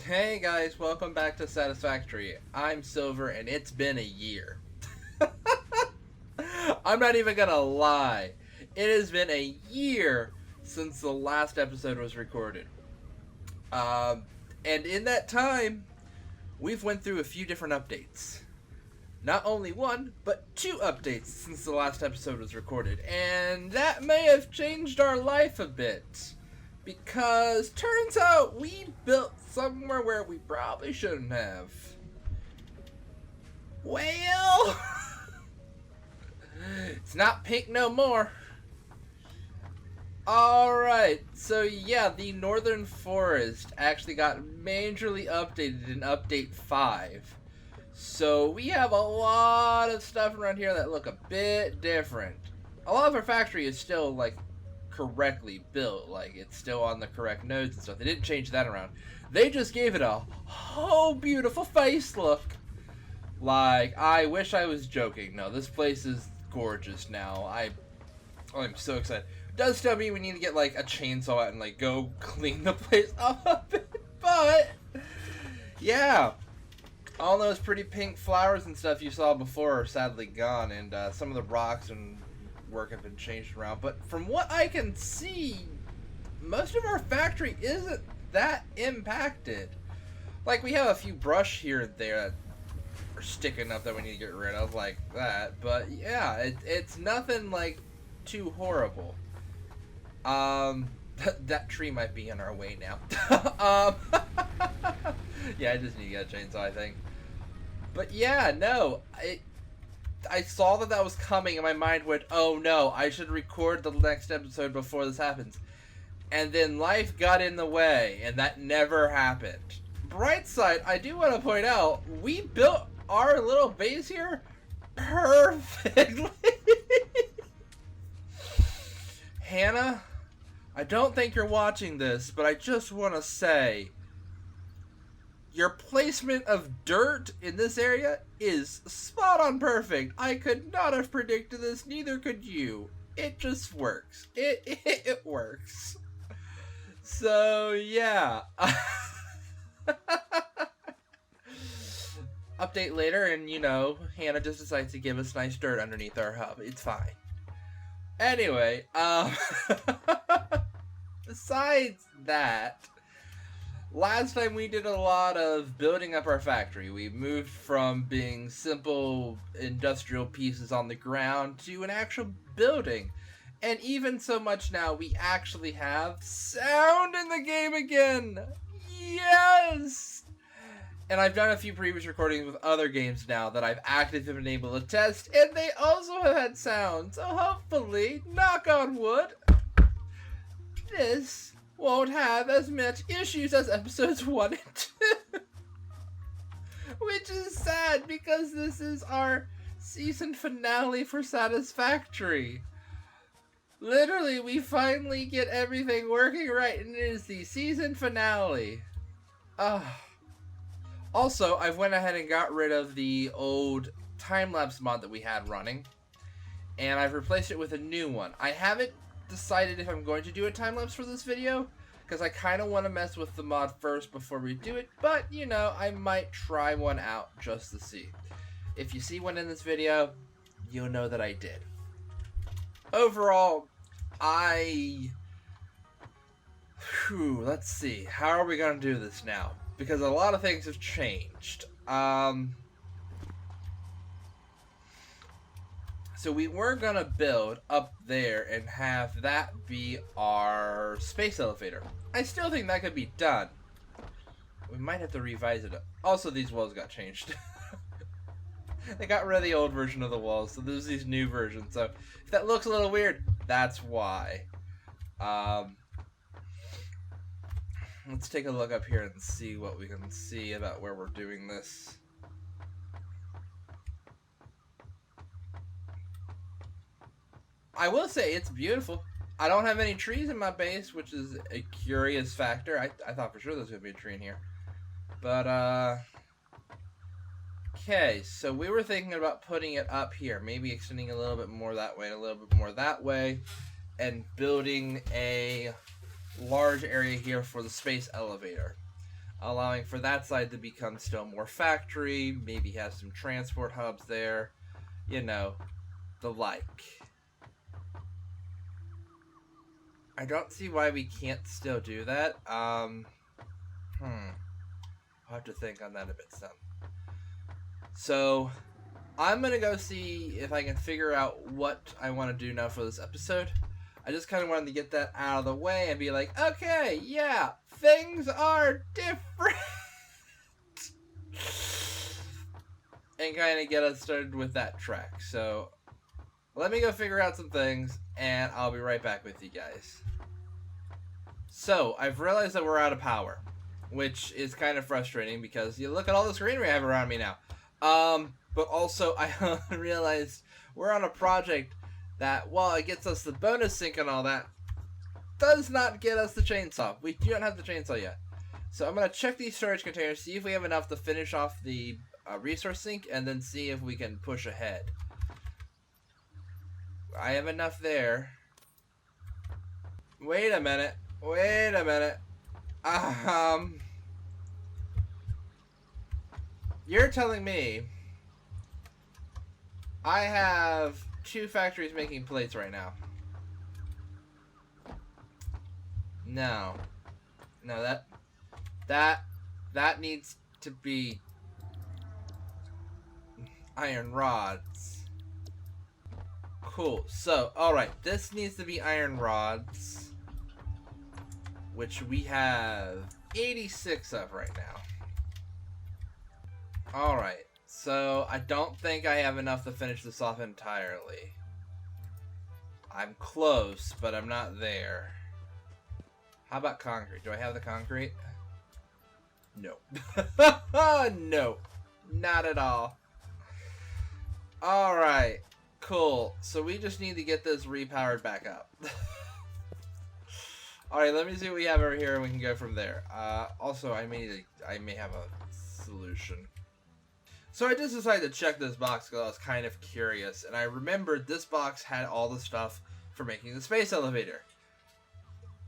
Hey guys, welcome back to Satisfactory. I'm Silver and it's been a year. I'm not even gonna lie. It has been a year since the last episode was recorded. Um, and in that time, we've went through a few different updates. Not only one, but two updates since the last episode was recorded. And that may have changed our life a bit. Because turns out we built somewhere where we probably shouldn't have. Well, it's not pink no more. Alright, so yeah, the Northern Forest actually got majorly updated in Update 5. So we have a lot of stuff around here that look a bit different. A lot of our factory is still, like, correctly built. Like, it's still on the correct nodes and stuff. They didn't change that around. They just gave it a whole beautiful face look. Like, I wish I was joking. No, this place is gorgeous now. I'm so excited. It does still mean we need to get, like, a chainsaw out and, like, go clean the place up a bit. But, yeah. All those pretty pink flowers and stuff you saw before are sadly gone. And some of the rocks and work have been changed around. But from what I can see, most of our factory isn't that impacted. Like, we have a few brush here and there that are sticking up that we need to get rid of, like that. But yeah, it's nothing like too horrible. That tree might be in our way now. Yeah, I just need to get a chainsaw, I think. But yeah, no, I saw that was coming and my mind went, oh no, I should record the next episode before this happens. And then life got in the way and that never happened. Bright side, I do want to point out, we built our little base here perfectly. Hannah, I don't think you're watching this, but I just want to say, your placement of dirt in this area is spot on perfect. I could not have predicted this, neither could you. It just works. It works. So, yeah. Update later, and you know, Hannah just decides to give us nice dirt underneath our hub. It's fine. Anyway, besides that, last time we did a lot of building up our factory. We moved from being simple industrial pieces on the ground to an actual building. And even so much now, we actually have sound in the game again! Yes! And I've done a few previous recordings with other games now that I've actively been able to test, and they also have had sound. So hopefully, knock on wood, this won't have as much issues as episodes 1 and 2. Which is sad because this is our season finale for Satisfactory. Literally, we finally get everything working right and it is the season finale. Also, I've went ahead and got rid of the old Timelapse mod that we had running. And I've replaced it with a new one. I haven't decided if I'm going to do a time-lapse for this video, because I kind of want to mess with the mod first before we do it, but, you know, I might try one out just to see. If you see one in this video, you'll know that I did. Overall, let's see, how are we going to do this now? Because a lot of things have changed. So we were going to build up there and have that be our space elevator. I still think that could be done. We might have to revise it. Also, these walls got changed. They got rid of the old version of the walls, so there's these new versions. So if that looks a little weird, that's why. Let's take a look up here and see what we can see about where we're doing this. I will say it's beautiful. I don't have any trees in my base, which is a curious factor. I thought for sure there was going to be a tree in here. But, okay, so we were thinking about putting it up here. Maybe extending a little bit more that way and a little bit more that way. And building a large area here for the space elevator. allowing for that side to become still more factory, maybe have some transport hubs there, you know, the like. I don't see why we can't still do that. I'll have to think on that a bit some. So, I'm gonna go see if I can figure out what I want to do now for this episode. I just kind of wanted to get that out of the way and be like, okay, yeah, things are different. And kind of get us started with that track. So, let me go figure out some things, and I'll be right back with you guys. So, I've realized that we're out of power, which is kind of frustrating because you look at all this greenery I have around me now. But also I realized we're on a project that, while it gets us the bonus sync and all that, does not get us the chainsaw. We don't have the chainsaw yet. So I'm going to check these storage containers, see if we have enough to finish off the resource sink, and then see if we can push ahead. I have enough there. Wait a minute. You're telling me I have 2 factories making plates right now. No, that needs to be iron rods. Cool. So, alright, this needs to be iron rods, which we have 86 of right now. Alright, so I don't think I have enough to finish this off entirely. I'm close, but I'm not there. How about concrete? Do I have the concrete? No. No, not at all. Alright, cool. So we just need to get this repowered back up. Alright, let me see what we have over here and we can go from there. Also, I may have a solution. So I just decided to check this box because I was kind of curious, and I remembered this box had all the stuff for making the space elevator.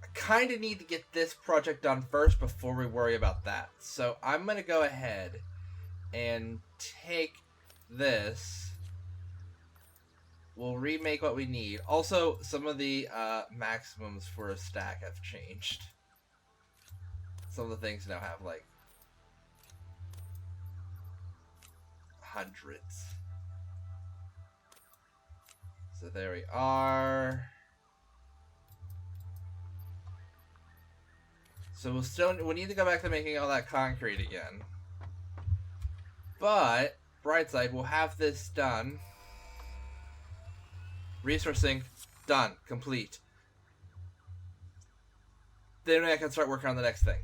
I kind of need to get this project done first before we worry about that. So I'm going to go ahead and take this. We'll remake what we need. Also, some of the maximums for a stack have changed. Some of the things now have, like, hundreds. So there we are. So we'll need to go back to making all that concrete again. But, bright side, we'll have this done. Resource sink, done, complete. Then I can start working on the next thing.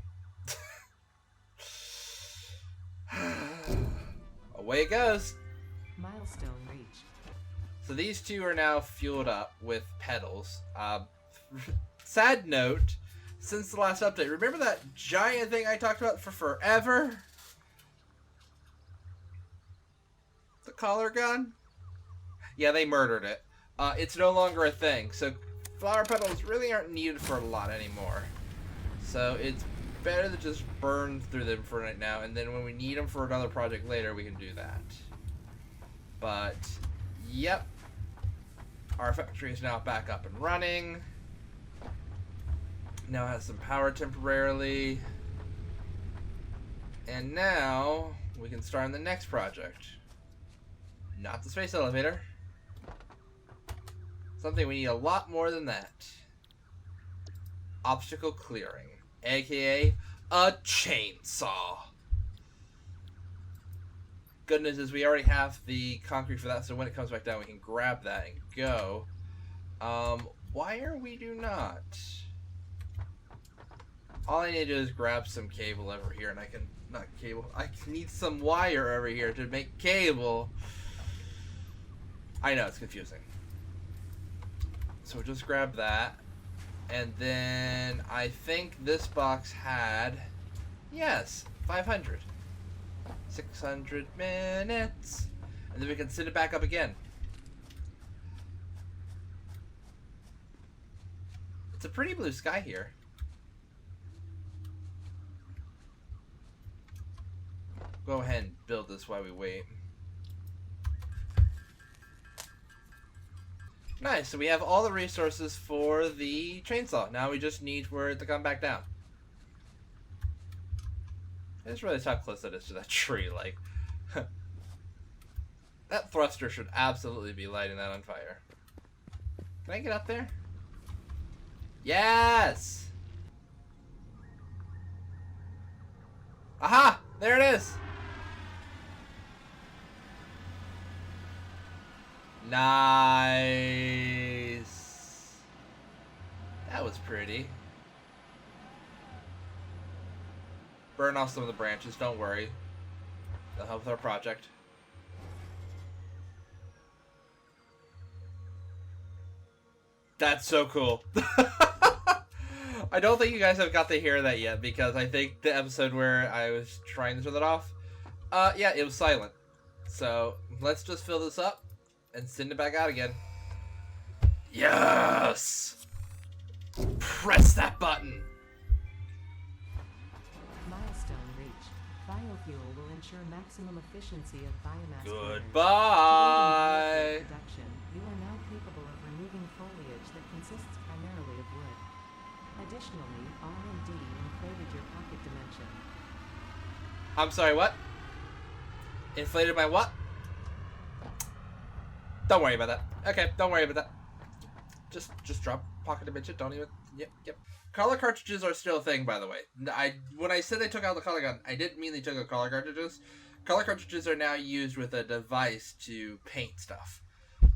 Away it goes. Milestone reached. So these 2 are now fueled up with petals. Sad note, since the last update, remember that giant thing I talked about for forever? The collar gun? Yeah, they murdered it. It's no longer a thing, so flower petals really aren't needed for a lot anymore. So it's better to just burn through them for right now, and then when we need them for another project later, we can do that. But, yep. Our factory is now back up and running. Now has some power temporarily. And now, we can start on the next project. Not the space elevator. Something we need a lot more than that. Obstacle clearing. AKA a chainsaw. Good news is we already have the concrete for that, so when it comes back down we can grab that and go. Wire we do not. All I need to do is grab some cable over here, and I can, not cable, I need some wire over here to make cable. I know, it's confusing. So we'll just grab that. And then I think this box had, yes, 500. 600 minutes. And then we can set it back up again. It's a pretty blue sky here. go ahead and build this while we wait. Nice, so we have all the resources for the chainsaw. Now we just need for it to come back down. I just realized how close that is to that tree, like... that thruster should absolutely be lighting that on fire. Can I get up there? Yes! Aha! There it is! Nice! That was pretty. Burn off some of the branches, don't worry. That'll help with our project. That's so cool. I don't think you guys have got to hear that yet, because I think the episode where I was trying to turn that off, yeah, it was silent. So, let's just fill this up and send it back out again. Yes! Press that button! Milestone reached. Biofuel will ensure maximum efficiency of biomass. Goodbye! Production. You are now capable of removing foliage that consists primarily of wood. Additionally, R&D inflated your pocket dimension. I'm sorry, what? Inflated my what? Don't worry about that. Okay, don't worry about that. Just drop pocket dimension. Don't even. Yep. Color cartridges are still a thing, by the way. When I said they took out the color gun, I didn't mean they took out color cartridges. Color cartridges are now used with a device to paint stuff,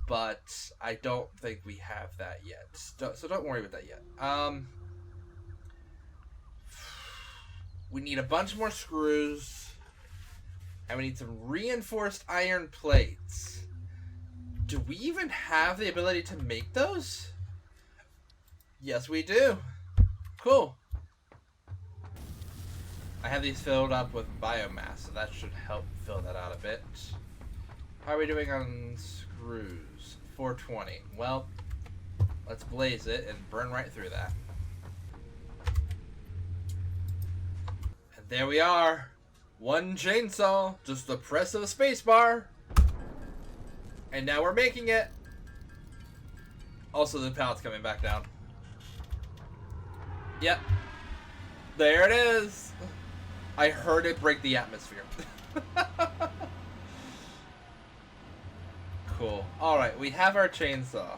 but I don't think we have that yet. So don't worry about that yet. We need a bunch more screws, and we need some reinforced iron plates. Do we even have the ability to make those? Yes, we do. Cool. I have these filled up with biomass, so that should help fill that out a bit. How are we doing on screws? 420. Well, let's blaze it and burn right through that. And there we are. One chainsaw, just the press of a spacebar. And now we're making it. Also, the pallet's coming back down. Yep. There it is. I heard it break the atmosphere. Cool. Alright, we have our chainsaw.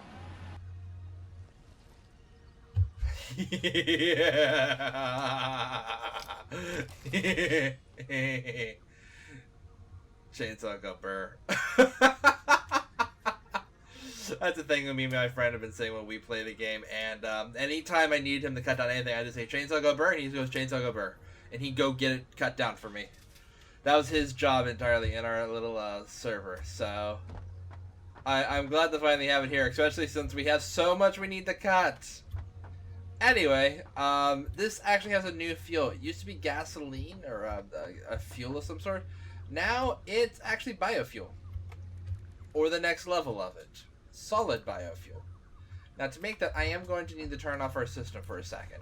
Chainsaw go burr. That's the thing that me and my friend have been saying when we play the game, and anytime I need him to cut down anything, I just say chainsaw go burr, and he goes chainsaw go burr, and he'd go get it cut down for me. That was his job entirely in our little server, so I'm glad to finally have it here, especially since we have so much we need to cut. Anyway, this actually has a new fuel. It used to be gasoline, or a fuel of some sort. Now it's actually biofuel, or the next level of it. Solid biofuel. Now to make that, I am going to need to turn off our system for a second.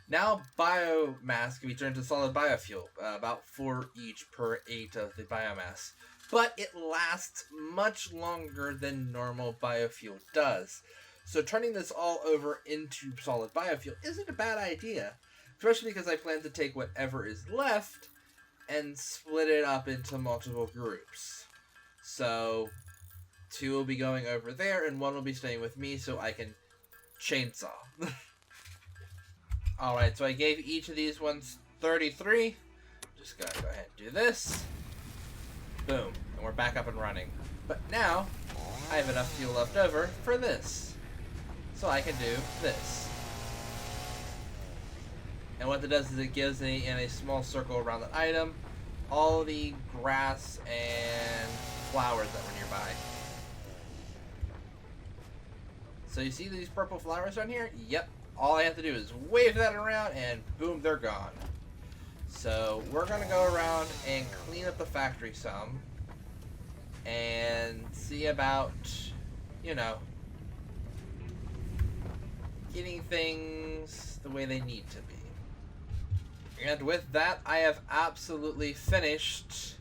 Now biomass can be turned to solid biofuel, about 4 each per 8 of the biomass. But it lasts much longer than normal biofuel does. So turning this all over into solid biofuel isn't a bad idea. Especially because I plan to take whatever is left and split it up into multiple groups. So 2 will be going over there, and 1 will be staying with me so I can chainsaw. Alright, so I gave each of these ones 33. Just gotta go ahead and do this. Boom. And we're back up and running. But now, I have enough fuel left over for this. So I can do this. And what that does is it gives me, in a small circle around the item, all the grass and flowers that were nearby. So you see these purple flowers down here? Yep. All I have to do is wave that around and boom, they're gone. So we're going to go around and clean up the factory some. And see about, you know, getting things the way they need to be. And with that, I have absolutely finished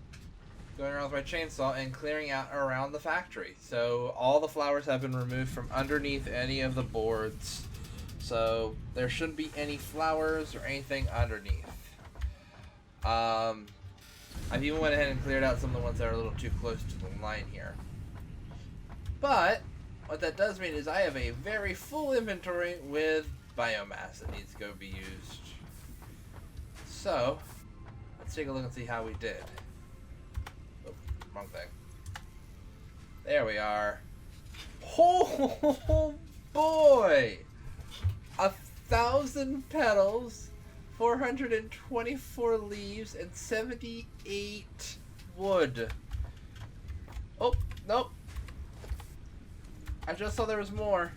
going around with my chainsaw and clearing out around the factory. So all the flowers have been removed from underneath any of the boards. So there shouldn't be any flowers or anything underneath. I've even went ahead and cleared out some of the ones that are a little too close to the line here. But what that does mean is I have a very full inventory with biomass that needs to go be used. So let's take a look and see how we did. Oh, wrong thing. There we are. Oh boy! 1,000 petals, 424 leaves, and 78 wood. Oh, nope. I just saw there was more.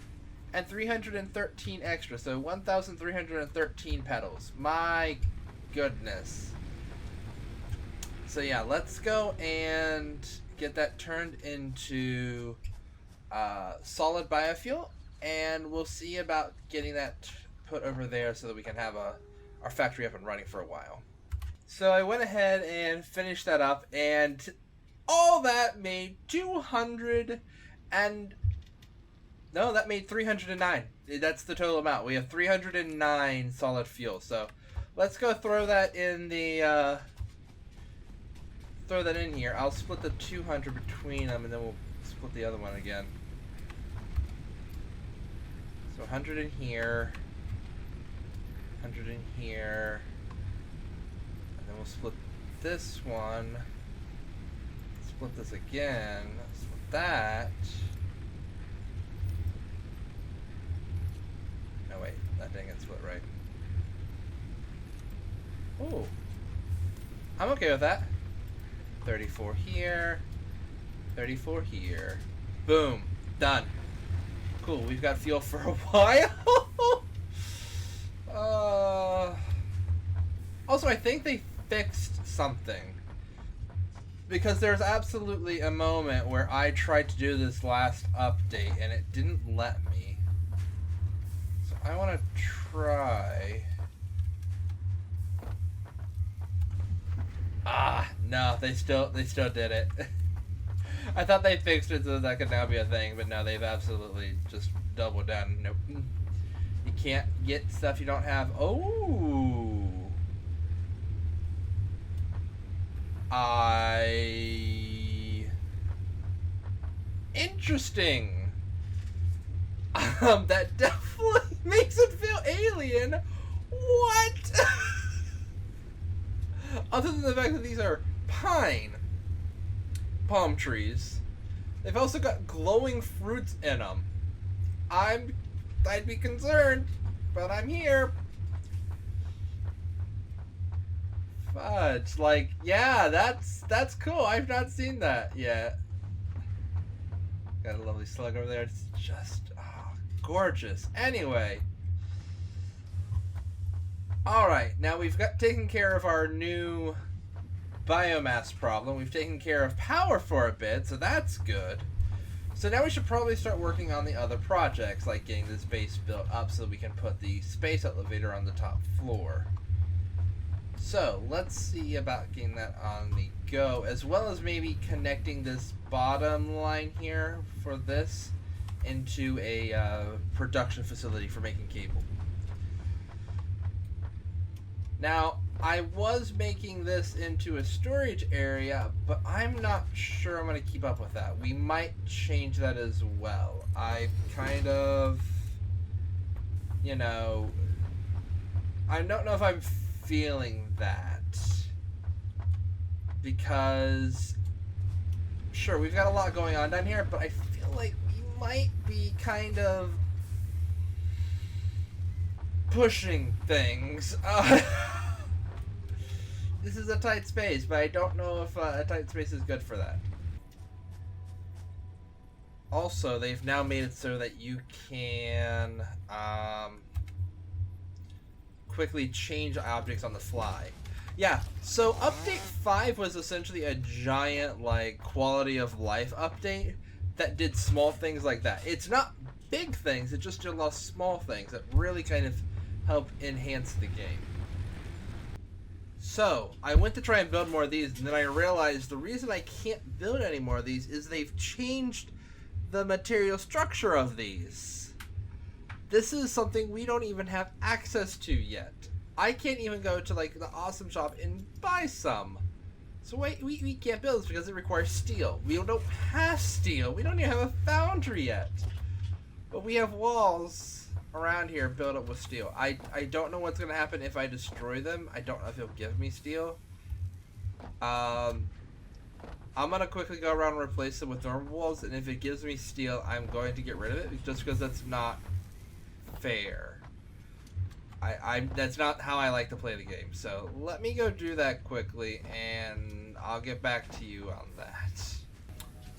And 313 extra, so 1,313 petals. My goodness. So yeah, let's go and get that turned into solid biofuel, and we'll see about getting that put over there so that we can have our factory up and running for a while. So I went ahead and finished that up, and all that made 200 and... No, that made 309. That's the total amount. We have 309 solid fuel. So let's go throw that in the throw that in here. I'll split the 200 between them, and then we'll split the other one again. So 100 in here, 100 in here, and then we'll split this one. Split this again. Split that. No, wait, that didn't get split right. Oh, I'm okay with that. 34 here, 34 here. Boom, done. Cool, we've got fuel for a while. Also, I think they fixed something. Because there's absolutely a moment where I tried to do this last update and it didn't let me. I want to try. No, they still did it. I thought they fixed it so that could now be a thing, but no, they've absolutely just doubled down. Nope. You can't get stuff you don't have. Oh. Interesting. That definitely makes it feel alien. What? Other than the fact that these are palm trees, they've also got glowing fruits in them. I'd be concerned, but I'm here. Fudge, like, yeah, that's cool. I've not seen that yet. Got a lovely slug over there. It's just gorgeous. Anyway. Alright, now we've got taken care of our new biomass problem. We've taken care of power for a bit, so that's good. So now we should probably start working on the other projects, like getting this base built up so we can put the space elevator on the top floor. So let's see about getting that on the go, as well as maybe connecting this bottom line here for this into a production facility for making cable. Now, I was making this into a storage area, but I'm not sure I'm going to keep up with that. We might change that as well. I kind of, you know, I don't know if I'm feeling that. Because, sure, we've got a lot going on down here, but I feel like we might be kind of pushing things. This is a tight space, but I don't know if a tight space is good for that. Also, they've now made it so that you can quickly change objects on the fly. Yeah, so update 5 was essentially a giant, like, quality of life update that did small things like that. It's not big things, it just did a lot of small things that really kind of help enhance the game. So, I went to try and build more of these, and then I realized the reason I can't build any more of these is they've changed the material structure of these. This is something we don't even have access to yet. I can't even go to like the awesome shop and buy some. So wait, we can't build this because it requires steel. We don't have steel. We don't even have a foundry yet. But we have walls around here built up with steel. I don't know what's going to happen if I destroy them. I don't know if he'll give me steel. I'm going to quickly go around and replace them with normal walls. And if it gives me steel, I'm going to get rid of it. Just because that's not fair. That's not how I like to play the game. So let me go do that quickly, and I'll get back to you on that.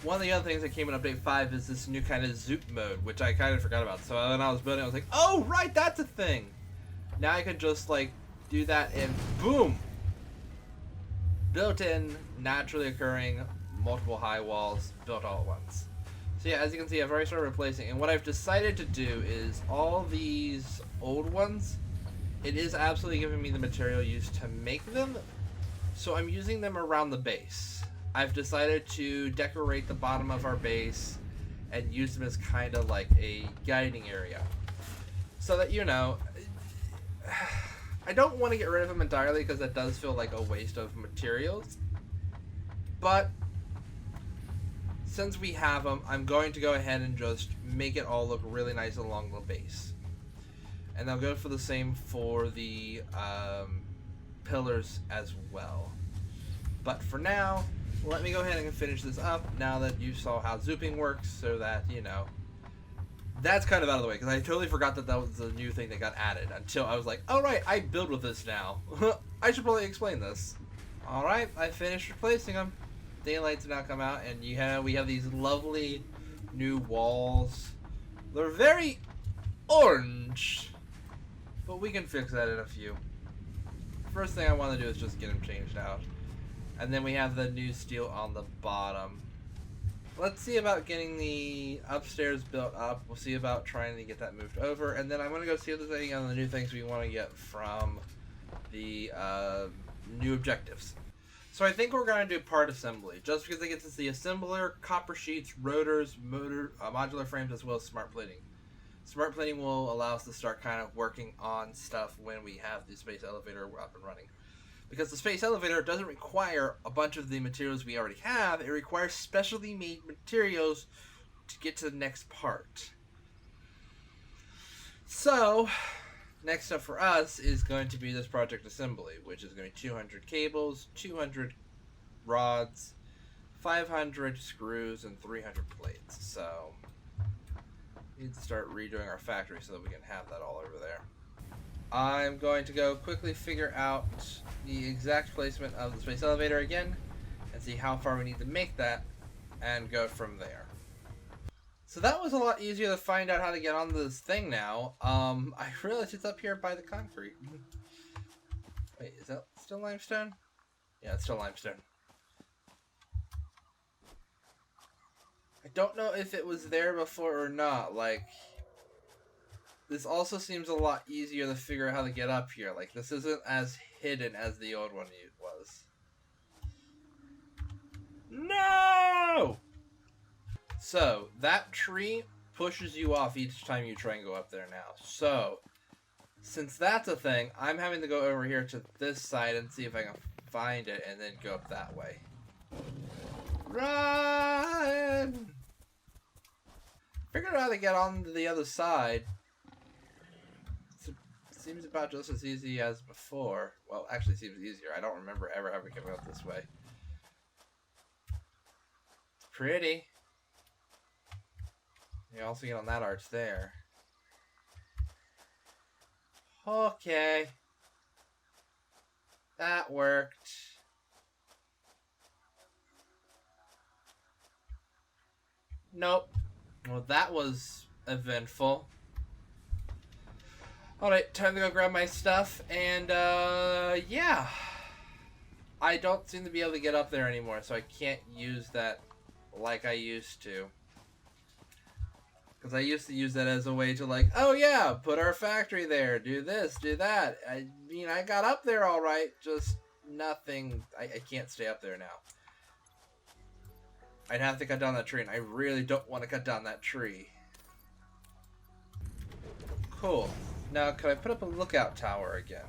One of the other things that came in Update 5 is this new kind of Zoop mode, which I kind of forgot about. So when I was building, I was like, oh, right, that's a thing. Now I can just, like, do that and boom! Built-in, naturally occurring, multiple high walls built all at once. So yeah, as you can see, I've already started replacing. And what I've decided to do is all these old ones, it is absolutely giving me the material used to make them. So I'm using them around the base. I've decided to decorate the bottom of our base and use them as kind of like a guiding area. So that, you know, I don't want to get rid of them entirely because that does feel like a waste of materials. But since we have them, I'm going to go ahead and just make it all look really nice along the base. And I'll go for the same for the pillars as well. But for now, let me go ahead and finish this up now that you saw how zooping works, so that, you know, that's kind of out of the way, because I totally forgot that that was a new thing that got added until I was like, oh right, I build with this now. I should probably explain this. Alright, I finished replacing them. Daylight's now come out, and we have these lovely new walls. They're very orange, but we can fix that in a few. First thing I want to do is just get them changed out. And then we have the new steel on the bottom. Let's see about getting the upstairs built up. We'll see about trying to get that moved over. And then I'm going to go see if there's any other new things we want to get from the new objectives. So I think we're going to do part assembly. Just because it gets us the assembler, copper sheets, rotors, modular frames, as well as smart plating. Smart plating will allow us to start kind of working on stuff when we have the space elevator up and running. Because the space elevator doesn't require a bunch of the materials we already have, it requires specially made materials to get to the next part. So, next up for us is going to be this project assembly, which is going to be 200 cables, 200 rods, 500 screws, and 300 plates. So, we need to start redoing our factory so that we can have that all over there. I'm going to go quickly figure out the exact placement of the space elevator again and see how far we need to make that and go from there. So that was a lot easier to find out how to get on this thing now. I realized it's up here by the concrete. Wait, is that still limestone? Yeah, it's still limestone. I don't know if it was there before or not. Like, this also seems a lot easier to figure out how to get up here. Like, this isn't as hidden as the old one was. No! So, that tree pushes you off each time you try and go up there now. So, since that's a thing, I'm having to go over here to this side and see if I can find it and then go up that way. Run! Figured out how to get on to the other side. Seems about just as easy as before. Well, actually seems easier. I don't remember ever having come out this way. It's pretty. You also get on that arch there. Okay. That worked. Nope. Well, that was eventful. Alright, time to go grab my stuff, and, yeah. I don't seem to be able to get up there anymore, so I can't use that like I used to. Because I used to use that as a way to, like, oh yeah, put our factory there, do this, do that. I mean, I got up there alright, just nothing. I can't stay up there now. I'd have to cut down that tree, and I really don't want to cut down that tree. Cool. Now, could I put up a lookout tower again?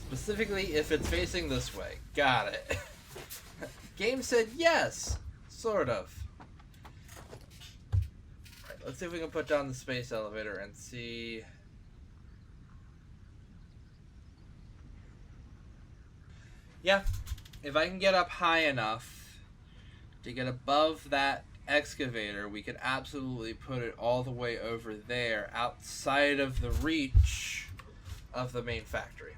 Specifically, if it's facing this way. Got it. Game said yes! Sort of. Right, let's see if we can put down the space elevator and see... Yeah, if I can get up high enough to get above that excavator, we could absolutely put it all the way over there, outside of the reach of the main factory.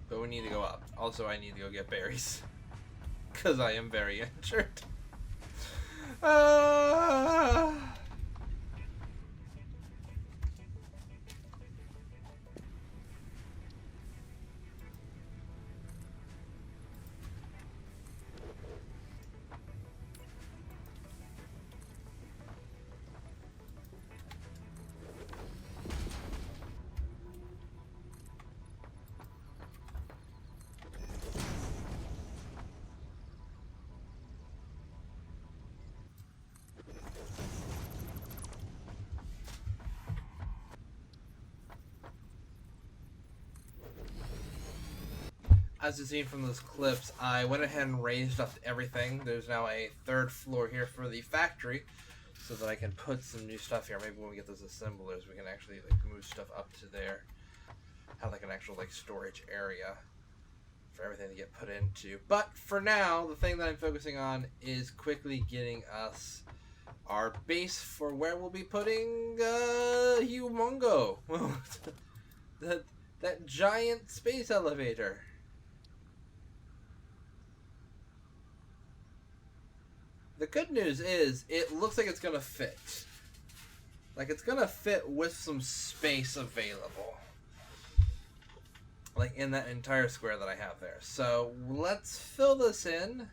But we need to go up. Also, I need to go get berries. Because I am very injured. As you've seen from those clips, I went ahead and raised up everything. There's now a third floor here for the factory, so that I can put some new stuff here. Maybe when we get those assemblers, we can actually like move stuff up to there. Have like an actual like storage area for everything to get put into. But for now, the thing that I'm focusing on is quickly getting us our base for where we'll be putting Humongo. that giant space elevator. The good news is, it looks like it's going to fit. Like, it's going to fit with some space available. Like, in that entire square that I have there. So, let's fill this in.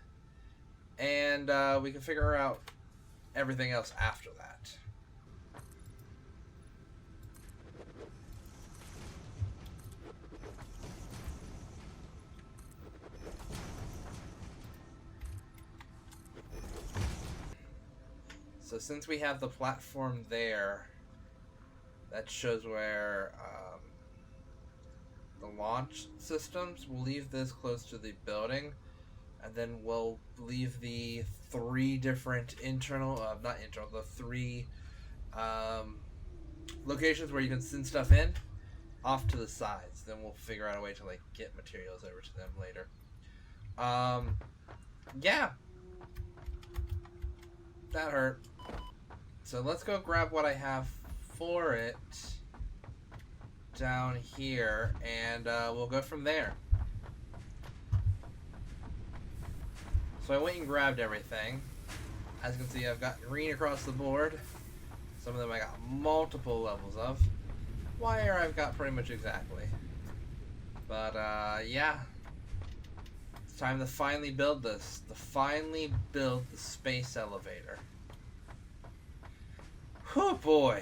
And we can figure out everything else after that. So since we have the platform there, that shows where the launch systems, we'll leave this close to the building, and then we'll leave the three different the three locations where you can send stuff in off to the sides. Then we'll figure out a way to like get materials over to them later. Yeah. That hurt. So let's go grab what I have for it down here, and we'll go from there. So I went and grabbed everything. As you can see, I've got green across the board. Some of them I got multiple levels of. Wire I've got pretty much exactly. But yeah. It's time to finally build this. To finally build the space elevator. Oh boy.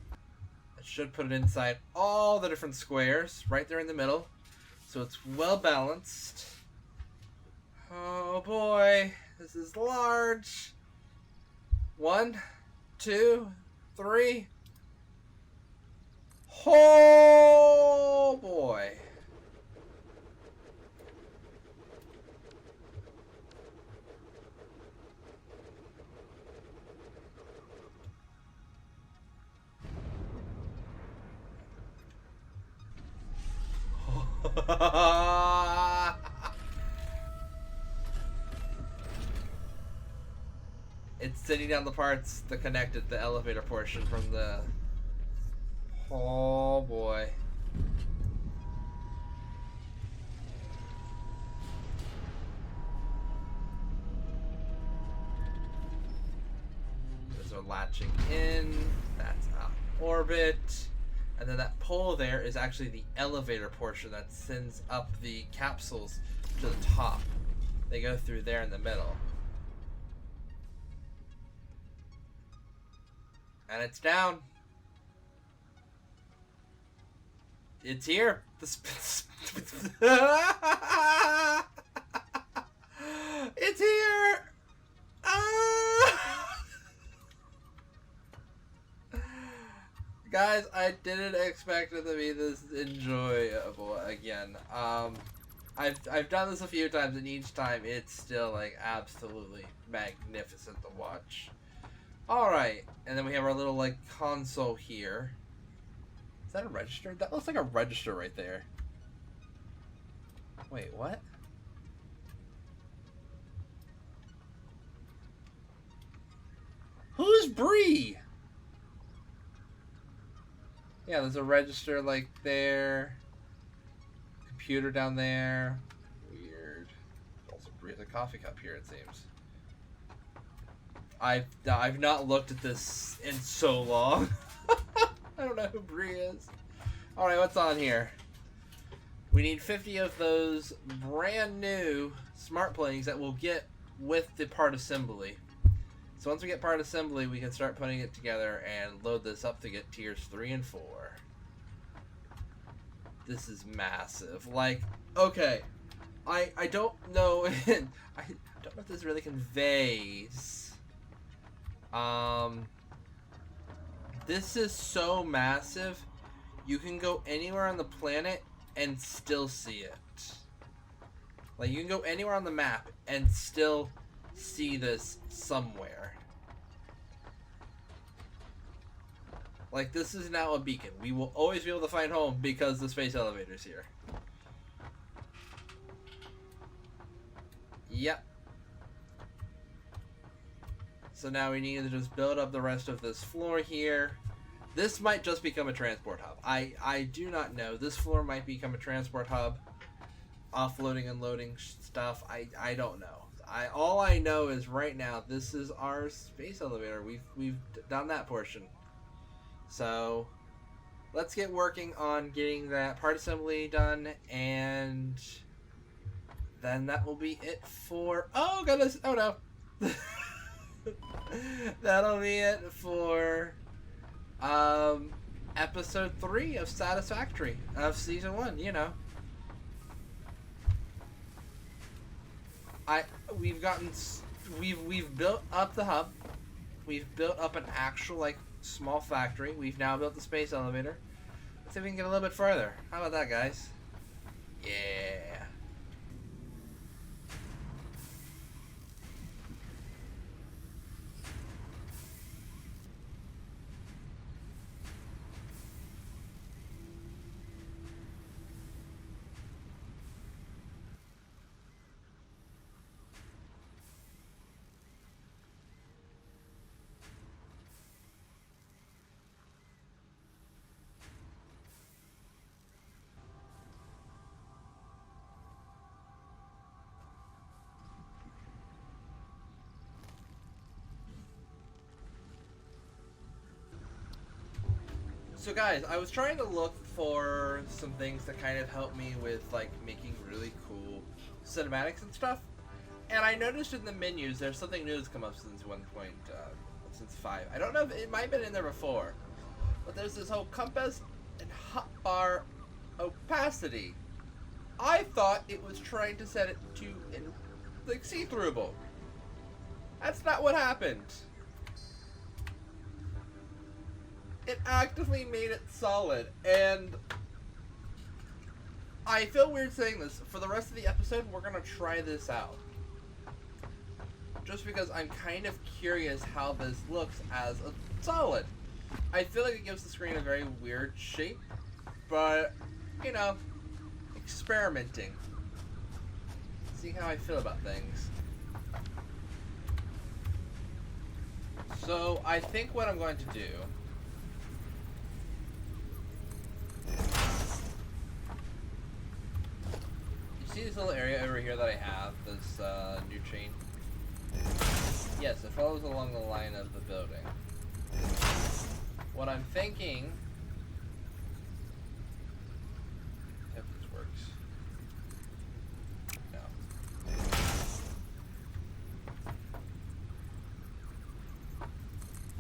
I should put it inside all the different squares, right there in the middle, so it's well balanced. Oh boy, this is large. 1, 2, 3. Oh boy. It's sitting down the parts that connected the elevator portion from the... Oh boy. Those are latching in. That's out of orbit. And then that pole there is actually the elevator portion that sends up the capsules to the top. They go through there in the middle. And it's down. It's here. It's here. Guys, I didn't expect it to be this enjoyable again. I've done this a few times, and each time it's still like absolutely magnificent to watch. All right, and then we have our little like console here. Is that a register? That looks like a register right there. Wait, what? Who's Bree? Yeah, there's a register like there. Computer down there. Weird. Also, Bree has a coffee cup here, it seems. I've not looked at this in so long. I don't know who Bree is. Alright, what's on here? We need 50 of those brand new smart plugs that we'll get with the part assembly. So once we get part assembly, we can start putting it together and load this up to get tiers 3 and 4. This is massive. Like, okay, I don't know. I don't know if this really conveys. This is so massive. You can go anywhere on the planet and still see it. Like, you can go anywhere on the map and still see this somewhere. Like, this is now a beacon. We will always be able to find home because the space elevator's here. Yep. So now we need to just build up the rest of this floor here. This might just become a transport hub. I do not know. This floor might become a transport hub. Offloading, unloading stuff. I don't know. All I know is right now this is our space elevator. We've done that portion. So let's get working on getting that part assembly done, and then that will be it for... Oh goodness! Oh no! That'll be it for episode 3 of Satisfactory of season 1. You know, we've built up the hub. We've built up an actual like small factory. We've now built the space elevator. Let's see if we can get a little bit further. How about that, guys? Yeah. So guys, I was trying to look for some things to kind of help me with like making really cool cinematics and stuff, and I noticed in the menus there's something new that's come up since since 5. I don't know if it might have been in there before, but there's this whole compass and hotbar opacity. I thought it was trying to set it to like see-throughable. That's not what happened. It actively made it solid, and I feel weird saying this. For the rest of the episode, we're gonna try this out. Just because I'm kind of curious how this looks as a solid. I feel like it gives the screen a very weird shape, but, you know, experimenting. Seeing how I feel about things. So, I think what I'm going to do... See this little area over here that I have, this new chain? Yes, it follows along the line of the building. What I'm thinking... I hope this works. No.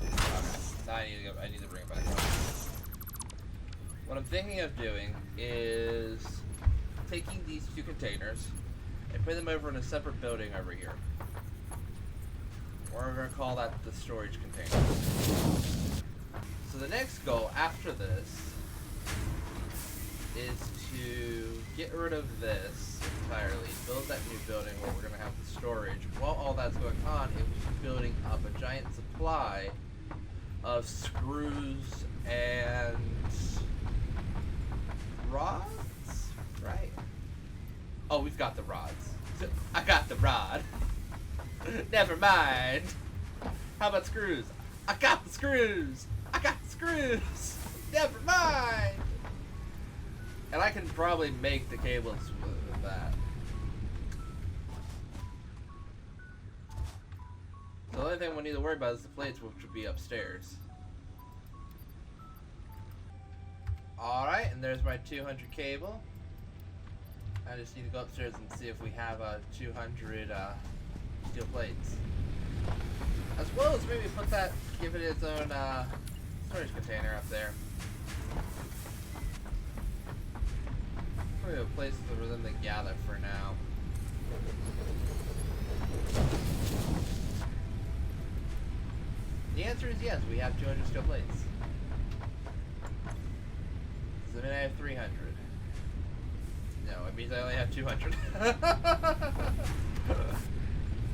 Okay. Now I need to bring it back up. What I'm thinking of doing is taking these two containers and putting them over in a separate building over here. We're going to call that the storage container. So the next goal after this is to get rid of this entirely, build that new building where we're going to have the storage. While all that's going on, it was building up a giant supply of screws and rods, right? Oh, we've got the rods. I got the rod. Never mind. How about screws? I got the screws. I got the screws. Never mind. And I can probably make the cables with that. So the only thing we need to worry about is the plates, which would be upstairs. Alright, and there's my 200 cable. I just need to go upstairs and see if we have 200 steel plates. As well as maybe put that, give it its own storage container up there. Probably a place for them to gather for now. The answer is yes, we have 200 steel plates. So then I have 300. No, it means I only have 200.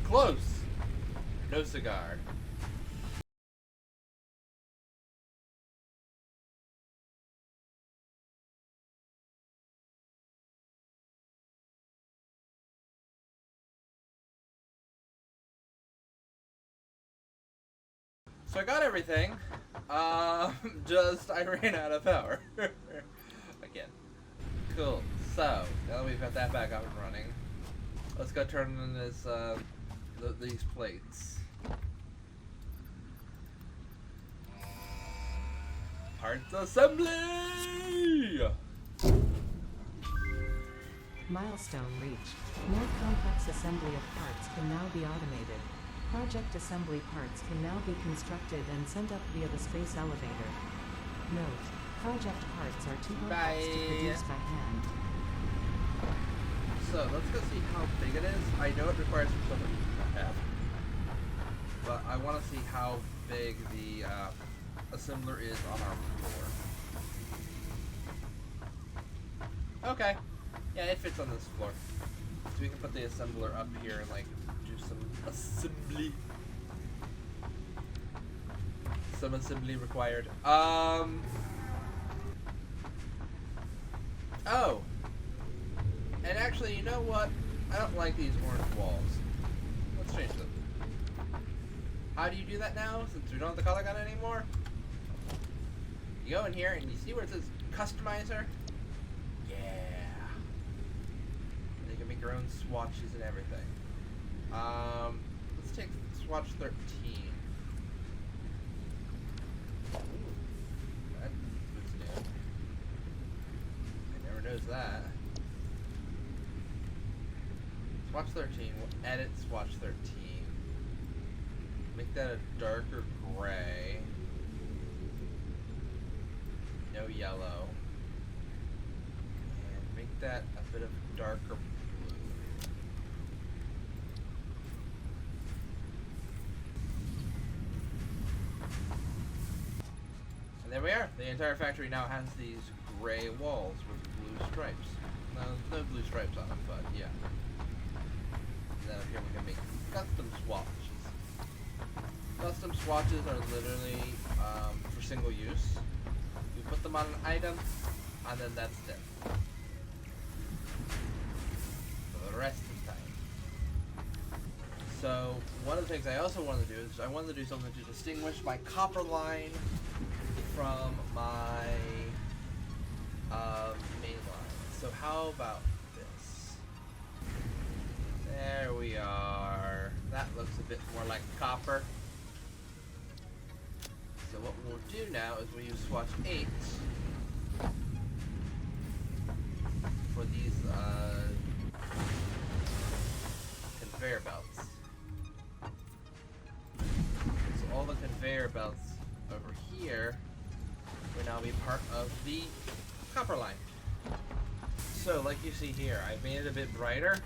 Close. No cigar. So I got everything. Just I ran out of power. Again. Cool. So now that we've got that back up and running, let's go turn in this these plates. Parts assembly. Milestone reached. More complex assembly of parts can now be automated. Project assembly parts can now be constructed and sent up via the space elevator. Note: project parts are too complex to produce by hand. So let's go see how big it is. I know it requires some stuff I have, but I want to see how big the assembler is on our floor. Okay, yeah, it fits on this floor, so we can put the assembler up here and like do some assembly. Some assembly required. Oh. And actually, you know what? I don't like these orange walls. Let's change them. How do you do that now, since we don't have the color gun anymore? You go in here and you see where it says Customizer? Yeah. And you can make your own swatches and everything. Let's take swatch 13. That looks new. I never knows that. Swatch 13, we'll edit swatch 13. Make that a darker gray. No yellow. And make that a bit of darker blue. And there we are. The entire factory now has these gray walls with blue stripes. No blue stripes on them, but yeah. And then up here we can make custom swatches. Custom swatches are literally for single use. You put them on an item, and then that's it. For the rest of the time. So one of the things I also wanted to do is I wanted to do something to distinguish my copper line from my main line. So how about this? There we are. That looks a bit more like copper. So what we'll do now is we'll use swatch 8 for these conveyor belts. So all the conveyor belts over here will now be part of the copper line. So, like you see here, I made it a bit brighter.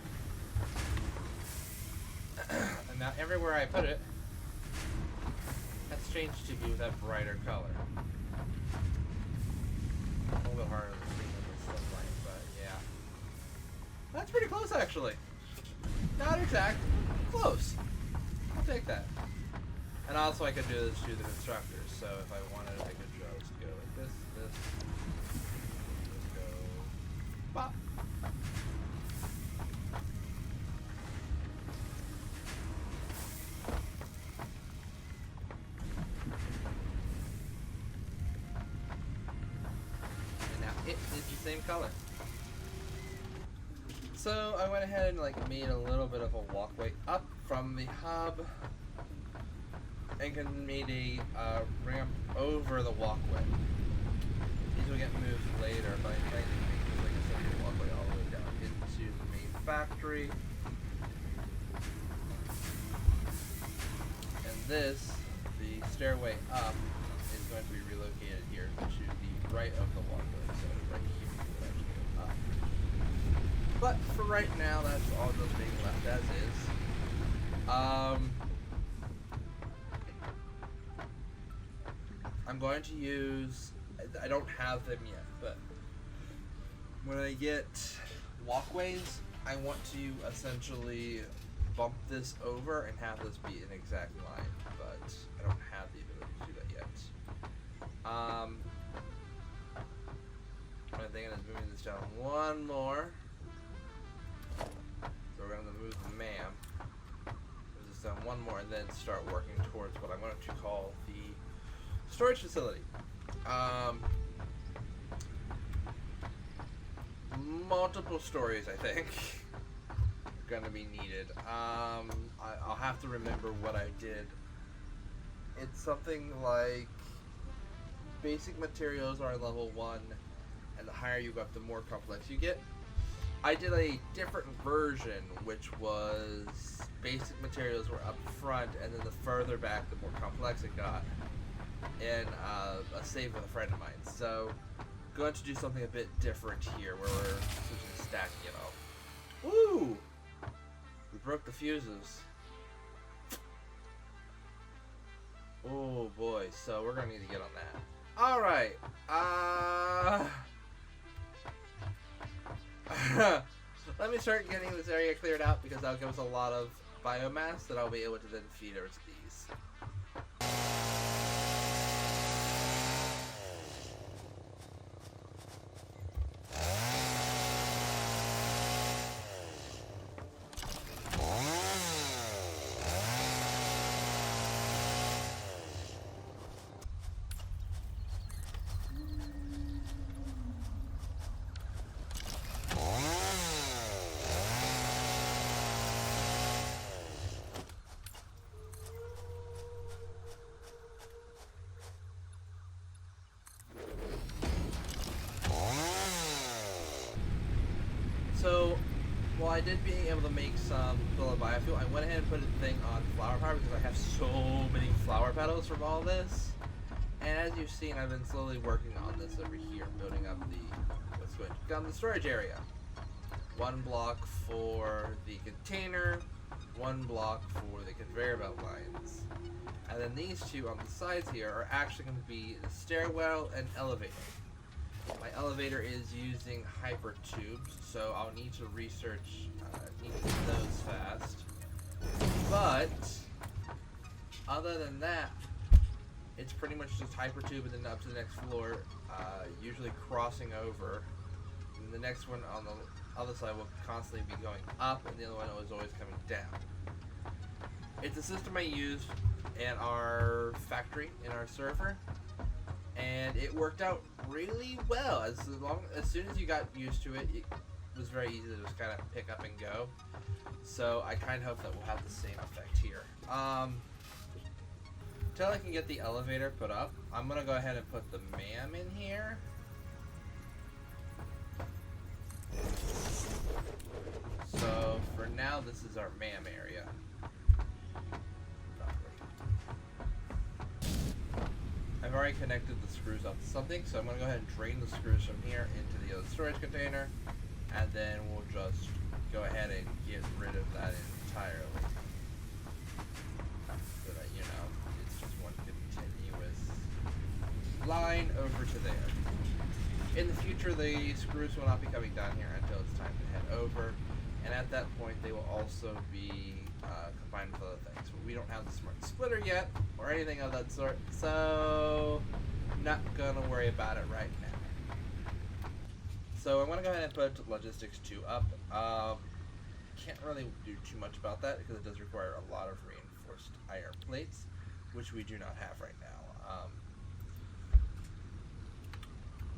And now everywhere I put it, that's changed to be that brighter color. A little bit harder to see with the sunlight, but yeah. That's pretty close, actually. Not exact, close. I'll take that. And also I could do this to the Constructors, so if I wanted, I could just go like this, just go, bop. And now it is the same color. So I went ahead and made a little bit of a walkway up from the hub and made a ramp over the walkway. These will get moved later, but I plan to make this like a simple walkway all the way down into the main factory. And this, the stairway up, is going to be relocated here to the right of the walkway. So right here will actually go up. But for right now, that's all just being left as is. I'm going to use, I don't have them yet, but when I get walkways, I want to essentially bump this over and have this be an exact line, but I don't have the ability to do that yet. I'm thinking of moving this down one more. So we're going to move the MAM, move this down one more, and then start working towards what I'm going to call the storage facility. Multiple stories, I think, are going to be needed. I'll have to remember what I did. It's something like basic materials are level 1, and the higher you go up, the more complex you get. I did a different version, which was basic materials were up front, and then the further back, the more complex it got. And a save with a friend of mine. So, going to do something a bit different here, where we're switching to stacking it all. Woo! We broke the fuses. Oh boy, so we're gonna need to get on that. Alright, let me start getting this area cleared out, because that'll give us a lot of biomass that I'll be able to then feed over to these. So, while I did being able to make some biofuel, I went ahead and put a thing on flower power because I have so many flower petals from all this. And as you've seen, I've been slowly working on this over here, building up what's going to become the storage area. One block for the container, one block for the conveyor belt lines. And then these two on the sides here are actually going to be the stairwell and elevator. My elevator is using hyper tubes, so I'll need to research those fast. But other than that, it's pretty much just hyper tube and then up to the next floor, usually crossing over. And the next one on the other side will constantly be going up, and the other one is always coming down. It's a system I used in our factory, in our server. And it worked out really well. As soon as you got used to it, it was very easy to just kind of pick up and go. So I kind of hope that we'll have the same effect here. Until I can get the elevator put up, I'm gonna go ahead and put the MAM in here. So for now, this is our MAM area. I've already connected the screws up to something. So I'm going to go ahead and drain the screws from here into the other storage container, and then we'll just go ahead and get rid of that entirely. So that, you know, it's just one continuous line over to there. In the future, the screws will not be coming down here until it's time to head over, and at that point they will also be combined with other things. But we don't have the smart splitter yet, or anything of that sort, so not gonna worry about it right now. So I'm gonna go ahead and put Logistics 2 up. Can't really do too much about that because it does require a lot of reinforced iron plates, which we do not have right now.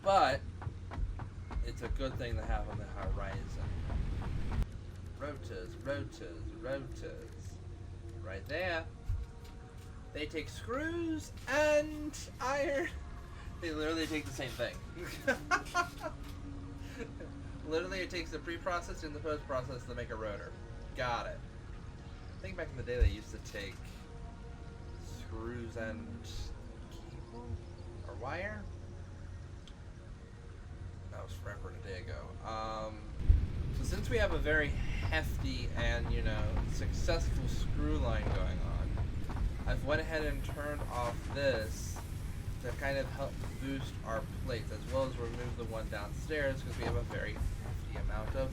But it's a good thing to have on the horizon. Rotors, rotors, rotors. Right there. They take screws and iron. They literally take the same thing. Literally, it takes the pre-process and the post-process to make a rotor. Got it. I think back in the day they used to take screws and cable or wire. That was forever and a day ago. So since we have a very hefty and, you know, successful screw line going on, I've went ahead and turned off this to kind of help boost our plates, as well as remove the one downstairs because we have a very hefty amount of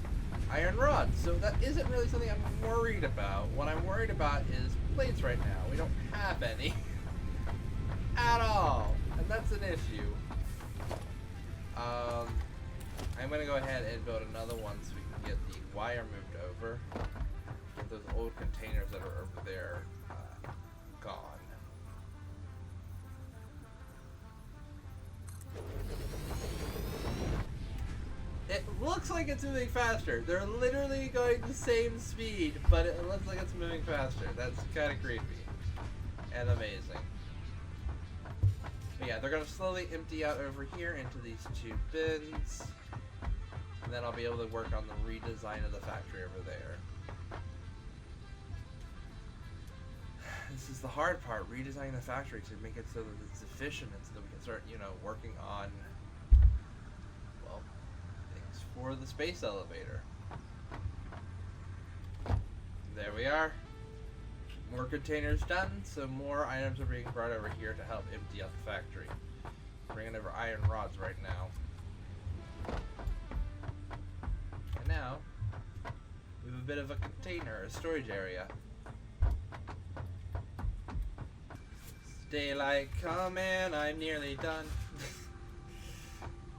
iron rods. So that isn't really something I'm worried about. What I'm worried about is plates right now. We don't have any at all, and that's an issue. I'm going to go ahead and build another one so we can get the wire moved over. Get those old containers that are over there gone. It looks like it's moving faster. They're literally going the same speed, but it looks like it's moving faster. That's kind of creepy and amazing. But yeah, they're going to slowly empty out over here into these two bins. And then I'll be able to work on the redesign of the factory over there. This is the hard part, redesigning the factory to make it so that it's efficient and so that we can start, you know, working on, well, things for the space elevator. There we are. More containers done, so more items are being brought over here to help empty out the factory. Bringing over iron rods right now. And now, we have a bit of a container, a storage area. Daylight coming, I'm nearly done.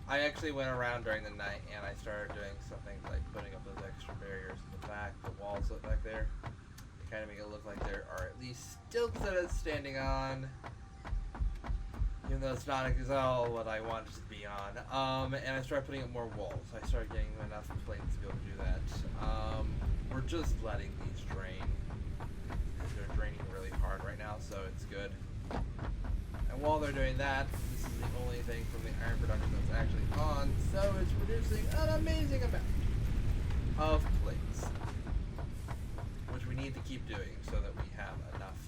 I actually went around during the night and I started doing something like putting up those extra barriers in the back, the walls up back there. To kind of make it look like there are at least stilts that it's standing on. Even though it's not exactly what I want it to be on. And I started putting up more walls. I started getting enough plates to be able to do that. We're just letting these drain. They're draining really hard right now, so it's good. And while they're doing that, this is the only thing from the iron production that's actually on, so it's producing an amazing amount of plates. Which we need to keep doing so that we have enough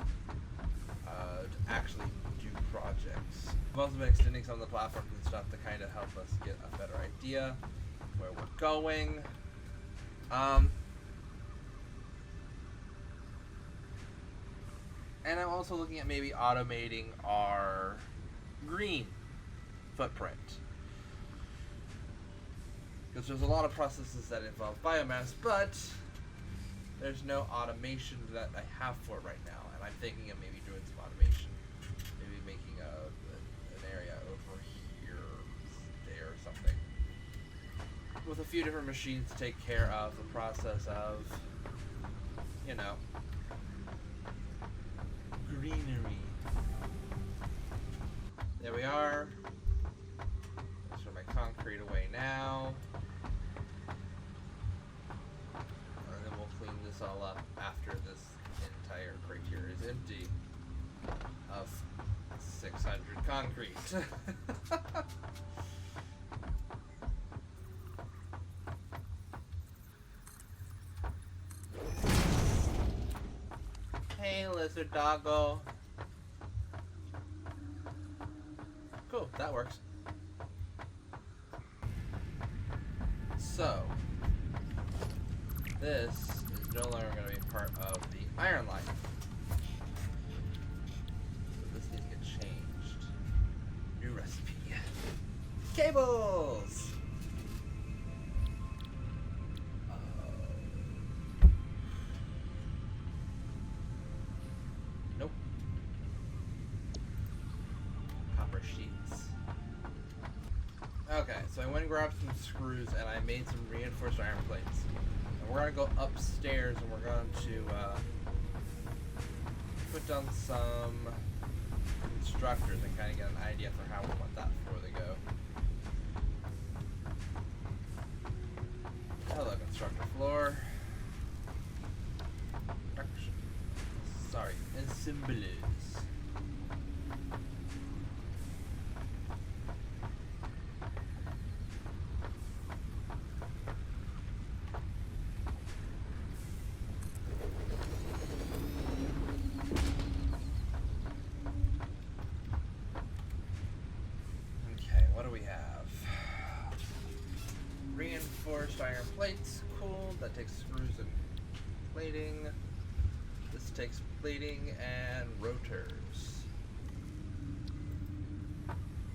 to actually do projects. I've also been extending some of the platforms and stuff to kind of help us get a better idea where we're going. And I'm also looking at maybe automating our green footprint. Because there's a lot of processes that involve biomass, but there's no automation that I have for it right now. And I'm thinking of maybe doing some automation. Maybe making an area over here, there, or something. With a few different machines to take care of the process of, you know, greenery. There we are. Let's throw my concrete away now. And then we'll clean this all up after this entire crate here is empty of 600 concrete. Hey, lizard doggo. Cool. That works. So, this is no longer going to be part of the iron line. So this needs to get changed. New recipe. Cables! Nope. Copper sheets. Okay, so I went and grabbed some screws and I made some reinforced iron plates. And we're going to go upstairs and we're going to put down some constructors and kind of get an idea for how we want that floor to go. Hello, constructor floor. Sorry, assemblies. Okay, what do we have? Reinforced iron plates, cool. That takes screws and plating. This takes plating and rotors.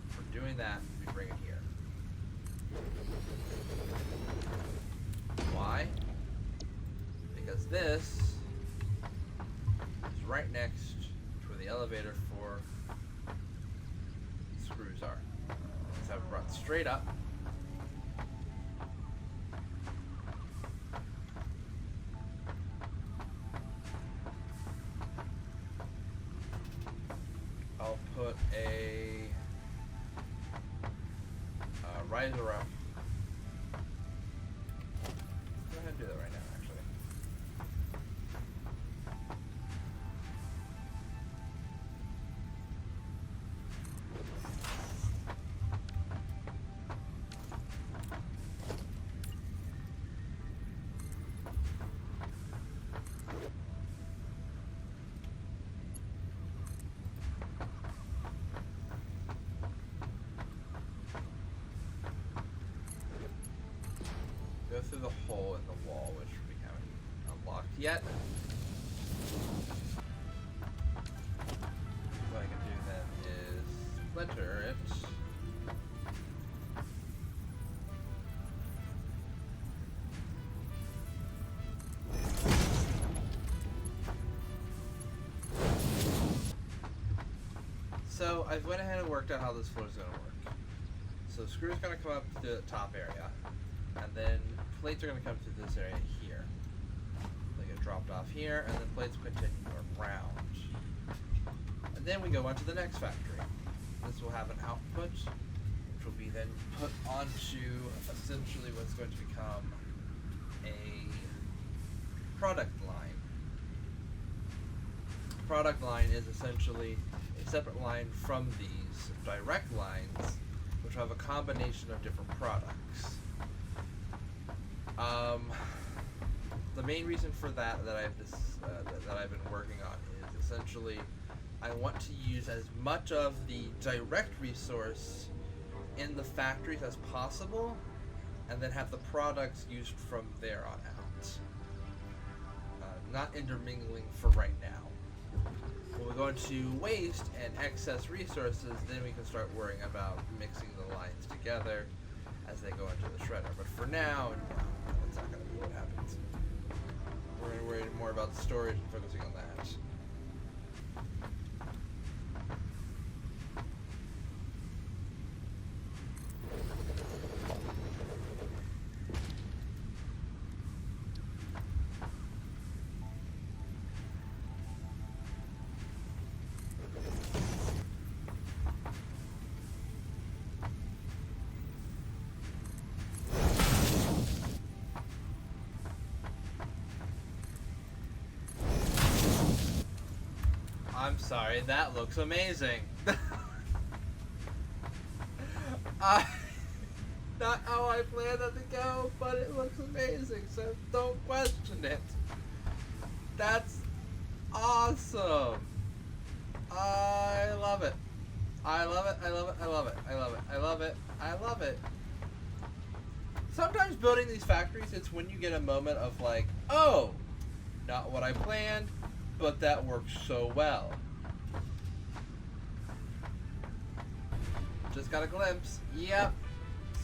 For doing that, we bring it here. Why? Because this is right next to where the elevator for screws are. So I've brought straight up. I'll put a riser up. Go ahead and do that right now, actually. Go through the hole in the wall, which we haven't unlocked yet. What I can do then is splinter it. So I went ahead and worked out how this floor is going to work. So the screw is going to come up to the top area, and then plates are going to come to this area here. They get dropped off here, and then plates continue around. And then we go on to the next factory. This will have an output, which will be then put onto essentially what's going to become a product line. Product line is essentially a separate line from these direct lines, which have a combination of different products. The main reason for that I've been working on is essentially I want to use as much of the direct resource in the factories as possible, and then have the products used from there on out. Not intermingling for right now. When we go into waste and excess resources, then we can start worrying about mixing the lines together as they go into the shredder. But for now, no, that's not going to be what happens. We're going to worry more about the storage and focusing on that. I'm sorry, that looks amazing. Not how I planned it to go, but it looks amazing, so don't question it. That's awesome. I love it. I love it, I love it, I love it, I love it, I love it, I love it. Sometimes building these factories, it's when you get a moment of like, oh, not what I planned, but that works so well. Just got a glimpse. Yep.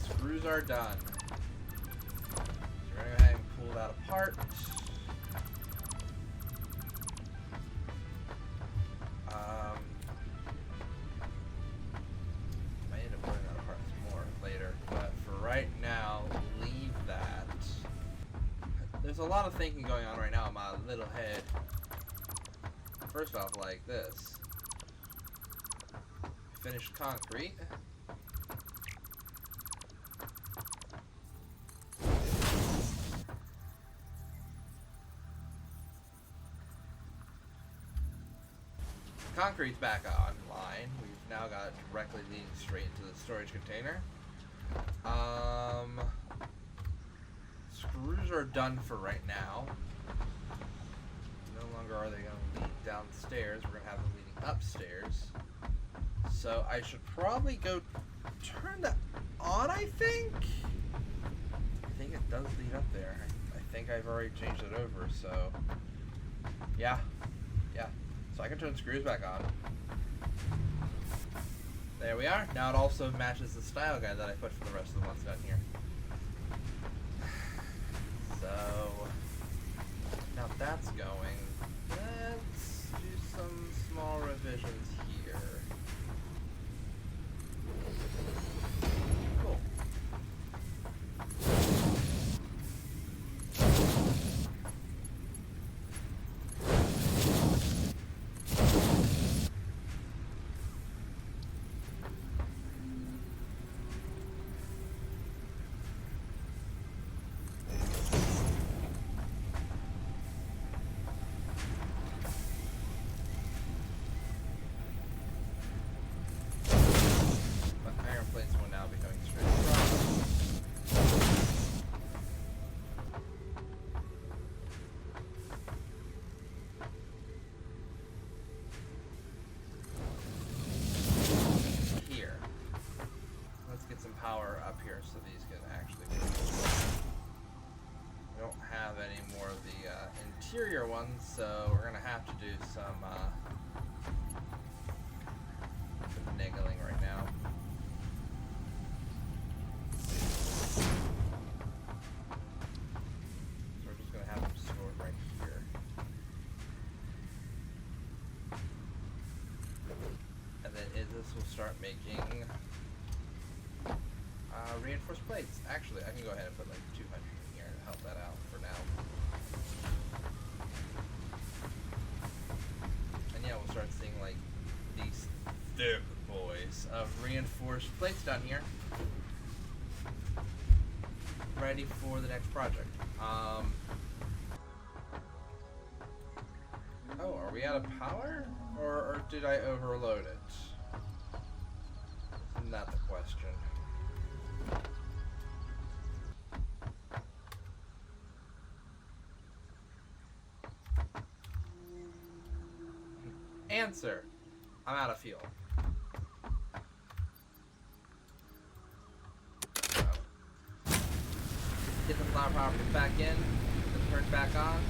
Screws are done. So we're going to go ahead and pull that apart. I end up pulling that apart some more later, but for right now, leave that. There's a lot of thinking going on right now in my little head. First off, like this. Finished concrete. Concrete's back online. We've now got it directly leading straight into the storage container. Screws are done for right now. No longer are they going to lead downstairs. We're going to have them leading upstairs. So I should probably go turn that on, I think? I think it does lead up there. I think I've already changed it over, so... Yeah. So I can turn the screws back on. There we are. Now it also matches the style guide that I put for the rest of the months down here. So... now that's going. Let's do some small revisions here. Cool. Power up here so these can actually work. We don't have any more of the interior ones, so we're gonna have to do some niggling right now. So we're just gonna have them stored right here. And then this will start making reinforced plates. Actually, I can go ahead and put like 200 in here to help that out for now. And yeah, we'll start seeing like these thick boys of reinforced plates down here, ready for the next project. Oh, are we out of power? Or did I overload it? Isn't that the question? Answer. I'm out of fuel. So, get the flower power back in, get the turret back on.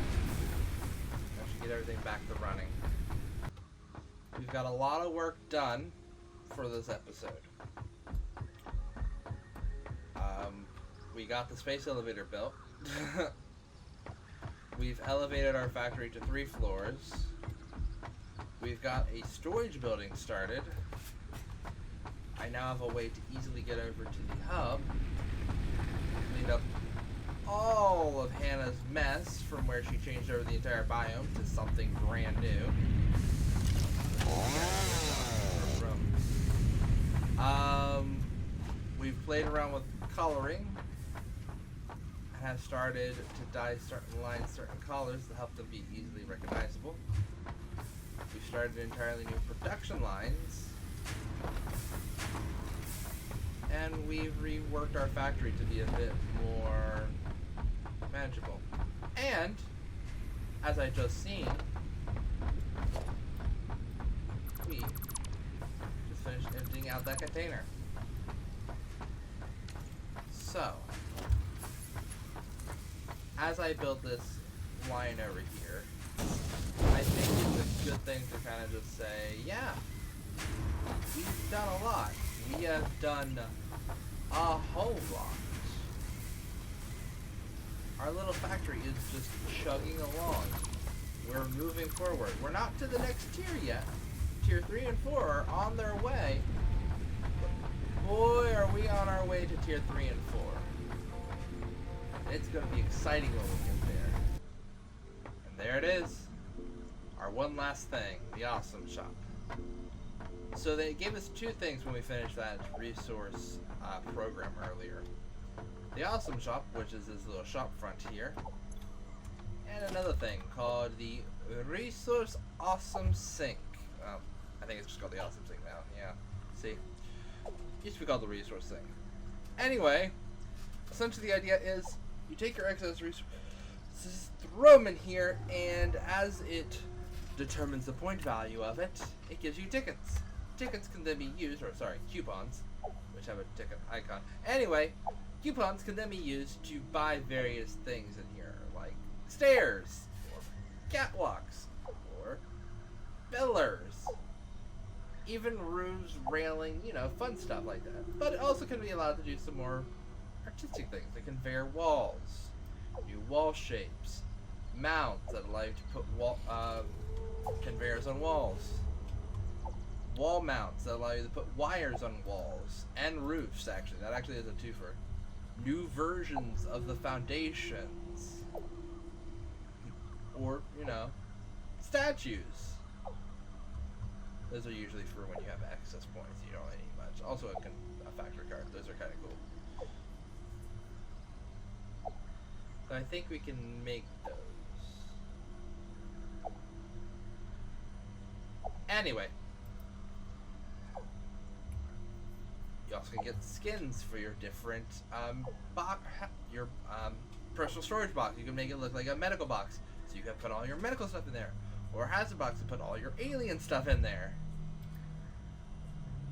That should get everything back to running. We've got a lot of work done for this episode. We got the space elevator built. We've elevated our factory to 3 floors. We've got a storage building started. I now have a way to easily get over to the hub. Cleaned up all of Hannah's mess from where she changed over the entire biome to something brand new. We've played around with coloring and have started to dye certain lines, certain colors to help them be easily recognizable. We've started entirely new production lines, and we've reworked our factory to be a bit more manageable. And, as I just seen, we just finish emptying out that container. So, as I build this line over here, I think it's a good thing to kind of just say, yeah, we've done a lot. We have done a whole lot. Our little factory is just chugging along. We're moving forward. We're not to the next tier yet. Tier 3 and 4 are on their way. But boy, are we on our way to tier 3 and 4. It's going to be exciting when we get there. And there it is. Our one last thing, the Awesome Shop. So they gave us two things when we finished that resource program earlier. The Awesome Shop, which is this little shop front here. And another thing called the Resource Awesome Sink. I think it's just called the Awesome Sink now. Yeah. See? Used to be called the Resource Sink. Anyway, essentially the idea is you take your excess resources, throw them in here, and as it determines the point value of it, it gives you tickets. Tickets can then be used, or sorry, coupons, which have a ticket icon. Anyway, coupons can then be used to buy various things in here, like stairs, or catwalks, or pillars, even roofs, railing, you know, fun stuff like that. But it also can be allowed to do some more artistic things, like conveyor walls, new wall shapes, mounts that allow you to put conveyors on walls, wall mounts that allow you to put wires on walls and roofs. Actually, that actually is a twofer. New versions of the foundations, or you know, statues. Those are usually for when you have access points. You don't really need much. Also, a factory card. Those are kind of cool. So I think we can make those. Anyway. You also can get skins for your different personal storage box. You can make it look like a medical box, so you can put all your medical stuff in there, or a hazard box to put all your alien stuff in there.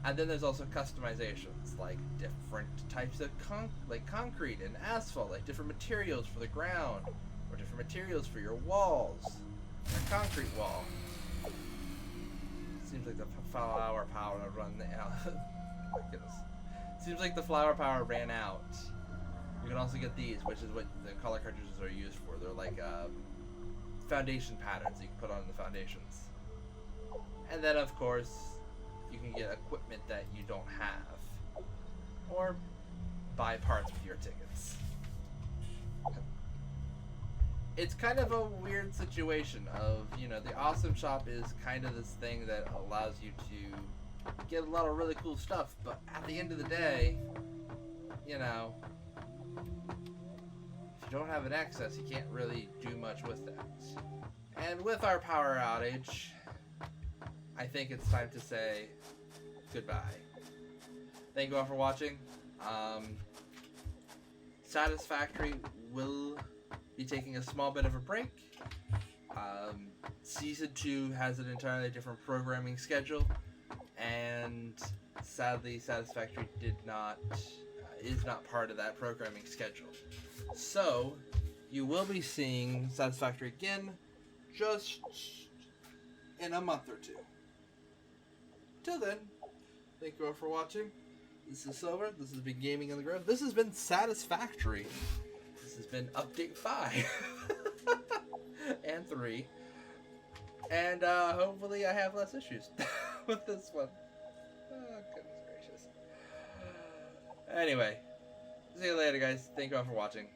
And then there's also customizations, like different types of concrete and asphalt, like different materials for the ground, or different materials for your walls, a concrete wall. Seems like the flower power run out. My goodness. Seems like the flower power ran out. You can also get these, which is what the color cartridges are used for. They're like foundation patterns you can put on the foundations. And then, of course, you can get equipment that you don't have. Or buy parts with your tickets. It's kind of a weird situation of, you know, the Awesome Shop is kind of this thing that allows you to get a lot of really cool stuff, but at the end of the day, you know, if you don't have an access, you can't really do much with that. And with our power outage, I think it's time to say goodbye. Thank you all for watching. Satisfactory will be taking a small bit of a break. Season 2 has an entirely different programming schedule, and sadly Satisfactory is not part of that programming schedule. So you will be seeing Satisfactory again just in a month or two. Till then, thank you all for watching. This is Silver. This has been Gaming on the Ground. This has been Satisfactory. This has been Update 5 and 3. And hopefully I have less issues with this one. Oh, goodness gracious. Anyway, see you later, guys. Thank you all for watching.